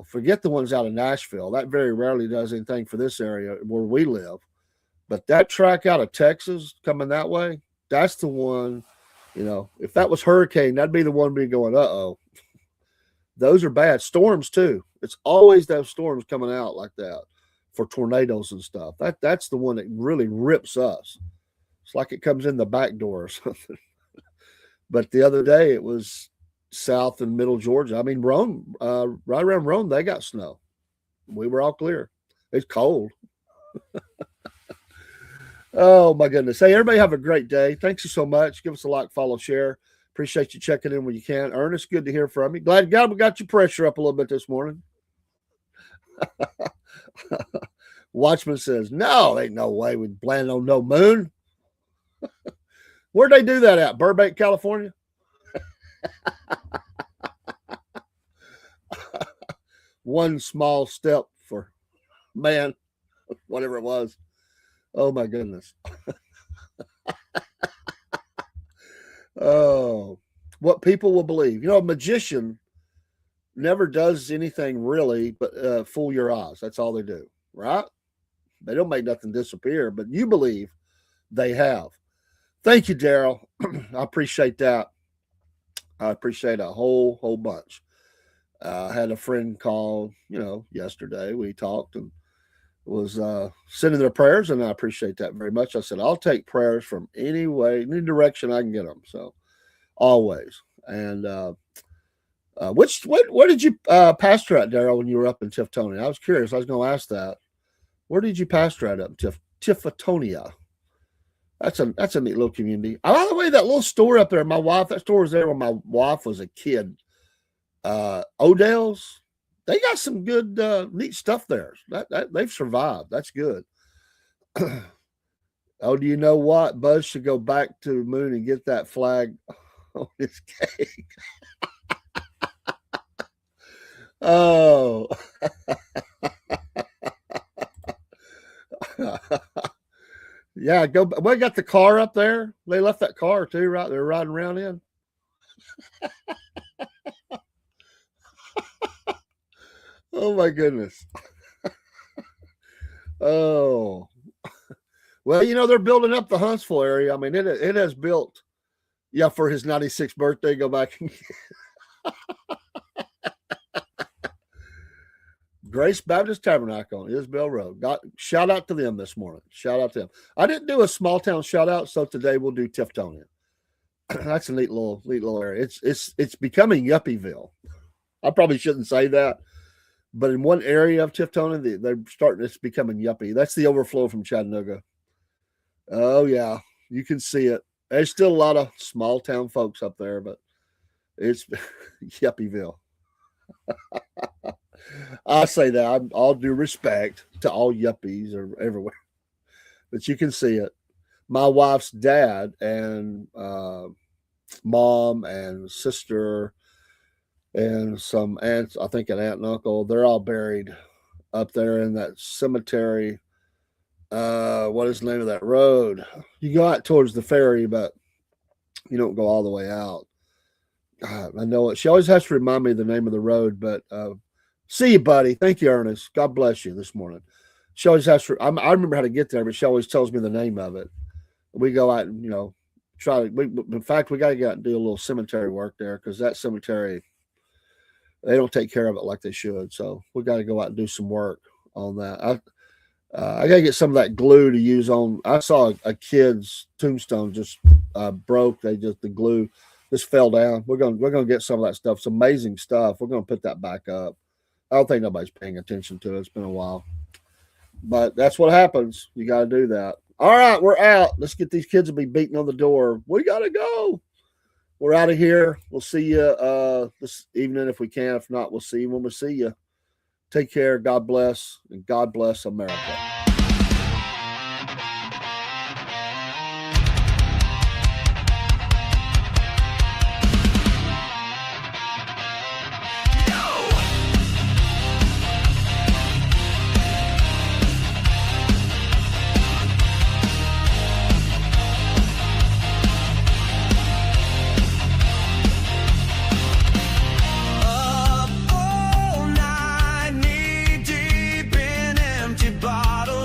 Forget the ones out of Nashville. That very rarely does anything for this area where we live. But that track out of Texas coming that way, that's the one, if that was hurricane, that'd be the one be going, uh-oh. Those are bad. Storms too. It's always those storms coming out like that for tornadoes and stuff. That's the one that really rips us. It's like it comes in the back door or something. But the other day it was South and Middle Georgia. I mean, Rome, right around Rome, they got snow. We were all clear. It's cold. Oh my goodness. Hey, everybody have a great day. Thanks you so much. Give us a like, follow, share. Appreciate you checking in when you can. Ernest, good to hear from you. Glad God we got your pressure up a little bit this morning. Watchman says, no, ain't no way we land on no moon. Where'd they do that at? Burbank, California? One small step for man, whatever it was. Oh my goodness. Oh, what people will believe. A magician never does anything really but fool your eyes. That's all they do, right? They don't make nothing disappear, but you believe they have. Thank you, Daryl. I appreciate that. I appreciate a whole bunch. I had a friend call, yesterday. We talked and was sending their prayers, and I appreciate that very much. I said, I'll take prayers from any way, any direction I can get them. So always. And where did you pastor at, Daryl, when you were up in Tiftonia? I was curious. I was going to ask that. Where did you pastor at up in Tiftonia? That's a neat little community. By the way, that little store up there, that store was there when my wife was a kid. Odell's, they got some good neat stuff there. That they've survived. That's good. Oh, do you know what? Buzz should go back to the moon and get that flag on his cake. Oh. Yeah, we got the car up there. They left that car too, right? They're riding around in. Oh my goodness. Oh. Well, they're building up the Huntsville area. I mean, it has built, for his 96th birthday, go back and Grace Baptist Tabernacle on Isabel Road. Shout out to them this morning. Shout out to them. I didn't do a small town shout out, so today we'll do Tiftonia. That's a neat little area. It's becoming Yuppieville. I probably shouldn't say that, but in one area of Tiftonia, they're starting. It's becoming yuppie. That's the overflow from Chattanooga. Oh yeah, you can see it. There's still a lot of small town folks up there, but it's Yuppieville. I say that I'm all due respect to all yuppies or everywhere, but you can see it. My wife's dad and mom and sister and some aunts, I think an aunt and uncle, they're all buried up there in that cemetery. What is the name of that road? You go out towards the ferry, but you don't go all the way out. God, I know it. She always has to remind me the name of the road, but see you, buddy. Thank you, Ernest. God bless you this morning. She always has to. I remember how to get there, but she always tells me the name of it. We go out and try to. In fact, we got to get out and do a little cemetery work there because that cemetery, they don't take care of it like they should. So we got to go out and do some work on that. I got to get some of that glue to use on. I saw a kid's tombstone just broke. The glue just fell down. We're gonna get some of that stuff. It's amazing stuff. We're gonna put that back up. I don't think nobody's paying attention to it. It's been a while, but that's what happens. You got to do that. All right, we're out. Let's get these kids to be beating on the door. We got to go. We're out of here. We'll see you this evening if we can. If not, we'll see you when we see you. Take care. God bless, and God bless America. Bottle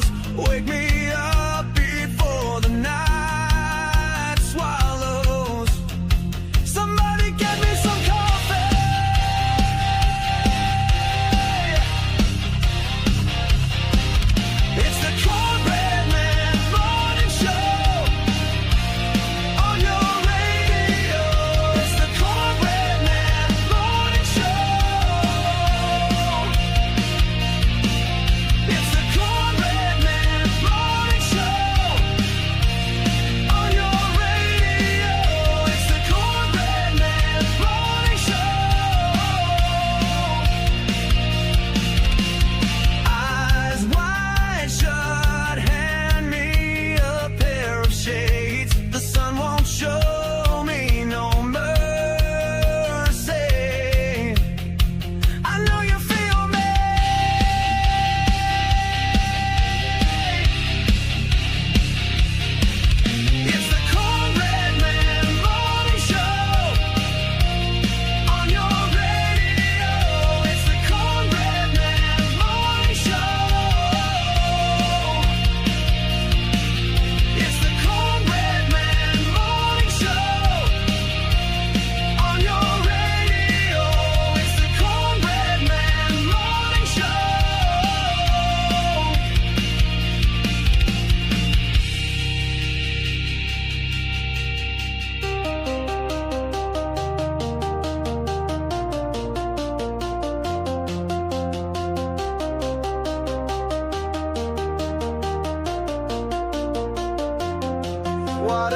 What